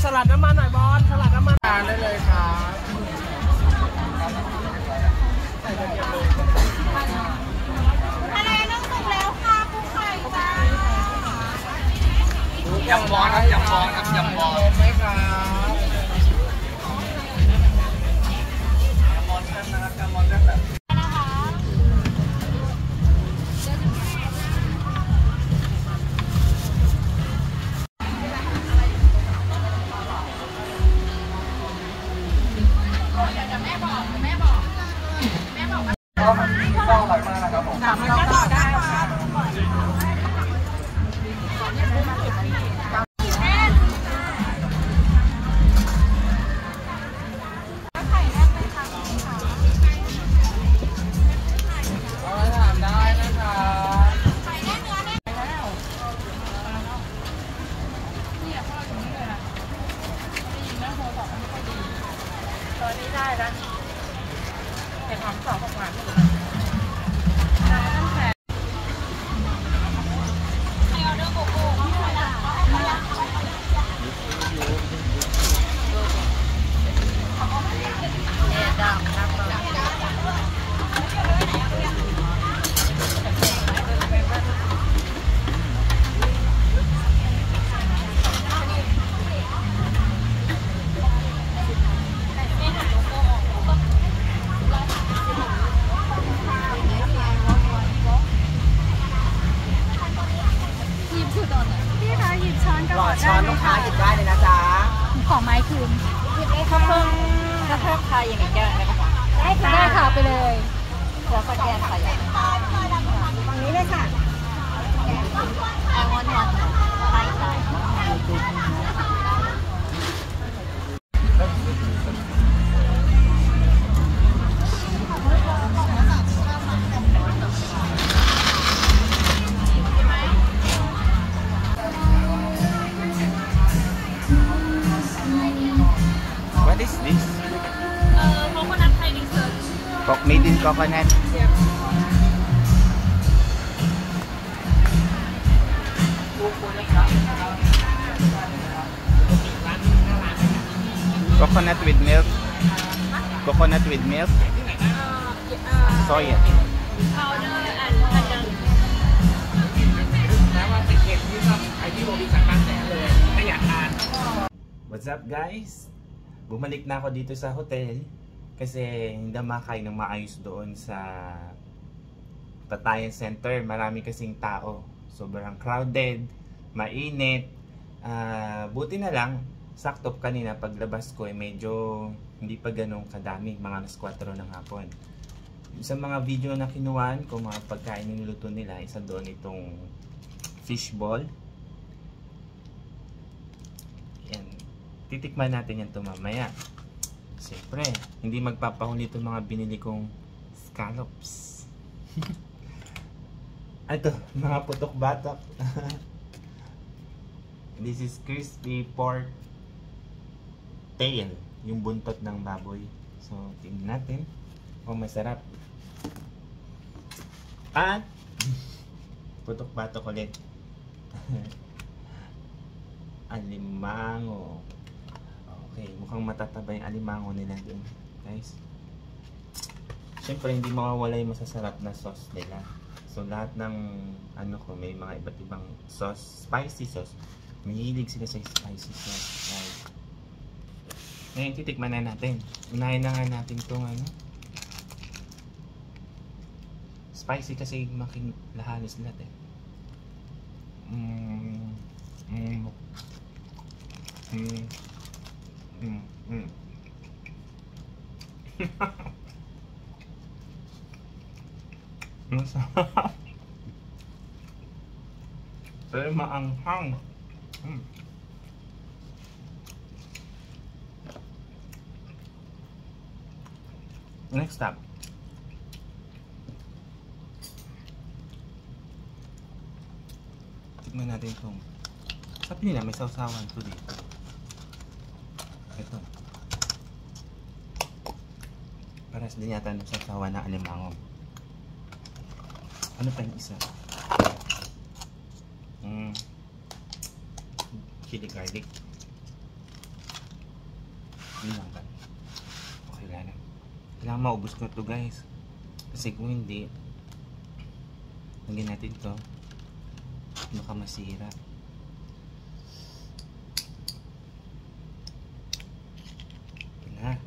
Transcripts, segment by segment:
สลัดน้ำมันหน่อยบอลสลัดน้ำมันทานได้เลยครับทะเลนึ่งสุกแล้วค่ะกุ้งไข่จ้ายำบอลครับยำบอลครับยำบอลไหมครับยำบอลกันนะครับยำบอลกันแบบก็อร่อยมากนะครับผมมันก็ต่อได้ค่ะไข่แรกเลยค่ะถามได้นะคะไข่แรกเนื้อแรกแล้วเนี่ยพ่ออยู่นี่เลยนะได้ยินแล้วโทรศัพท์ไม่ค่อยดีตอนนี้ได้แล้วเห็นหอมสองหวานๆช้อนลูกค้าหยิบได้เลยนะจ๊ะขอไม้คืนหยิบได้ค่ะถ้าเพิ่มใครอย่างนี้แก้วได้ไหมคะได้ค่ะไปเลยเดี๋ยวสแกนใส่ฝั่งนี้เลยค่ะไอวันวันใช่ใช่ What is this? Coconut Thai dessert. Made in coconut. Yep. Coconut with milk. Coconut with milk. Soya. Powder and pandan. แม้ว่าเป็นเค้กที่ชอบไอที่โรบินสันบ้านแสนเลยไม่อยากทาน What's up guys? Bumalik na ako dito sa hotel kasi hindi makain ng maayos doon sa Patayan Center. Marami kasing tao. Sobrang crowded, mainit. Buti na lang, sakto kanina paglabas ko medyo hindi pa ganun kadami, mga alas 4 ng hapon. Sa mga video na kinuhaan ko, mga pagkain niluto nila, isa doon itong fishball. Yan. Titikman natin yan ito mamaya. Siyempre, hindi magpapahuli itong mga binili kong scallops. Ito, mga putok-batok. This is crispy pork tail, yung buntot ng baboy. So, tingnan natin kung masarap. At putok-batok ulit. Alimango. Okay, mukhang matataba yung alimango nila dun, guys. Siyempre, hindi mawawala yung masasarap na sauce nila. So, lahat ng ano ko, may mga iba't ibang sauce, spicy sauce. Mahilig sila sa spicy sauce, guys. Ngayon, titikman na natin. Unahin na nga natin itong ano. Spicy kasi lahanis lahat eh. Masarap. Pero maanghang. Next up. Tignan natin itong. Sabi nila may sausawan to dito. Ito. Paras din yata ng sausawan na alimango. Ano pa yung isa? Chili garlic. Yun lang ba? Okay lang. Kailangan maubos ko to guys. Kasi kung hindi, lagyan natin to. Baka masira. Ito na.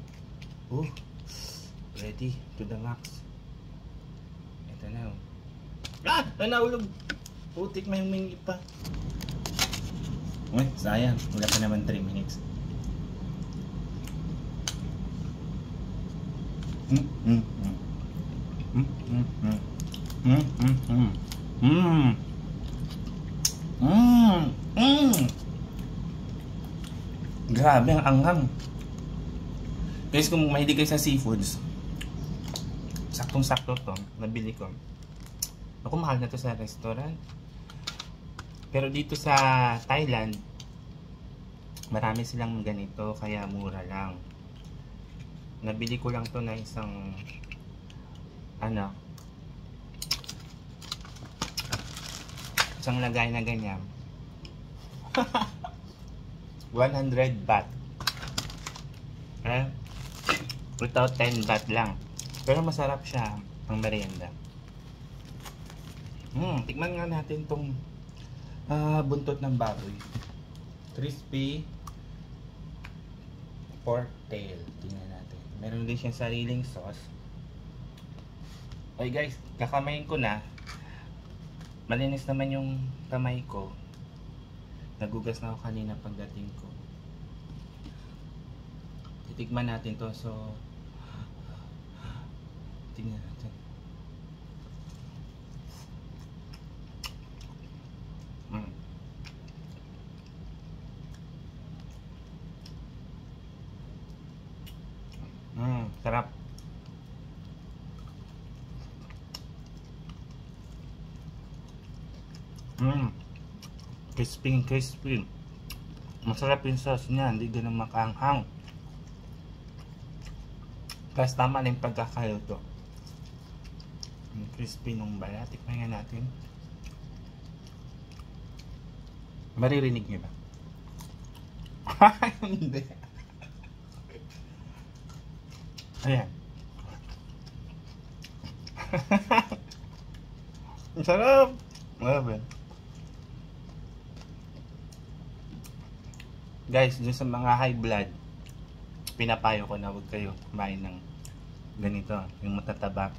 Ready to the max. Ito na. Nanahulog! Putik, may humingi pa. Uy, sayang. Wala pa naman 3 minutes. Grabe ang anghang. Guys, kung mahilig kayo sa seafoods, saktong-sakto to, nabili ko. Ako, mahal na to sa restaurant. Pero dito sa Thailand, marami silang ganito, kaya mura lang. Nabili ko lang to na isang isang lagay na ganyan. 100 baht. Without 10 baht lang. Pero masarap siya ang merienda. Tikman nga natin tong buntot ng baboy. Crispy pork tail. Tingnan natin. Meron din siyang sariling sauce. Okay guys, kakamayin ko na. Malinis naman yung kamay ko. Nagugas na ako kanina pagdating ko. Titikman natin to. So, tingnan natin. Sarap. Crispy. Masarap yung sauce niya, hindi ganun makaanghang. Tapos tama na yung pagkakaluto. Crispy nung balat. Tikman nga natin. Maririnig niyo ba? Hindi. Ayan. Ang sarap. Grabe. Guys, dun sa mga high blood, pinapayo ko na huwag kayo kumain ng ganito, yung matataba.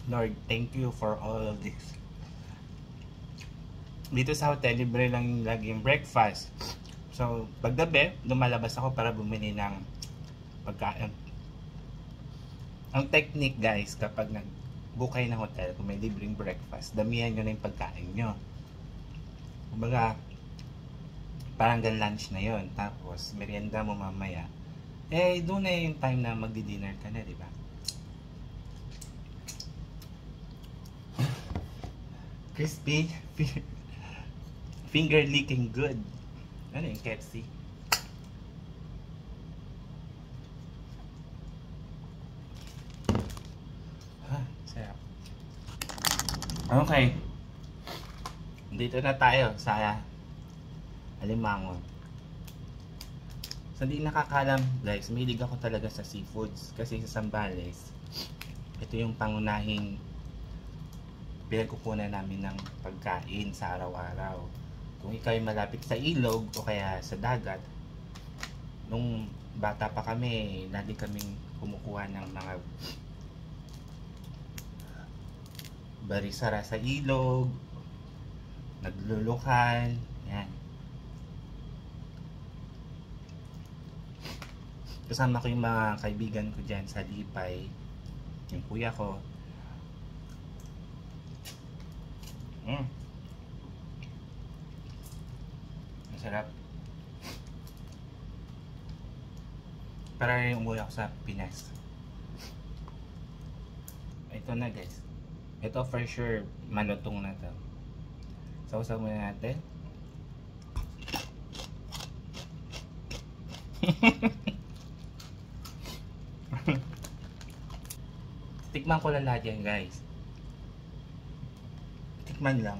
Lord, thank you for all of this. Dito sa hotel, libre lang yung laging breakfast. So, paggabi, lumalabas ako para bumili ng pagkain. Ang technique guys, kapag nag-book kayo ng hotel, kung may libreng breakfast, damihan nyo na yung pagkain nyo. Kumbaga, parang gan lunch na yon. Tapos, merienda mo mamaya. Doon na yung time na magdi-dinner ka na, di ba? Crispy. Finger licking good. Ano yung KFC? Sarap. Okay. Dito na tayo sa Alimango. So, di nakakalam guys, mahilig ako talaga sa seafoods. Kasi sa Zambales, ito yung pangunahing pinagkukunan namin ng pagkain sa araw-araw. Kung ikaw ay malapit sa ilog o kaya sa dagat, nung bata pa kami, lagi kaming kumukuha ng mga barisara sa ilog, naglulukan, yan. Kasama ko yung mga kaibigan ko dyan sa Lipay, yung kuya ko. Masarap. Para rin umuwi ako sa Pinas. Ito na guys. Ito for sure malutong na to. Sausaw muna natin. Tikman ko lang lahat yan, guys. Tikman lang.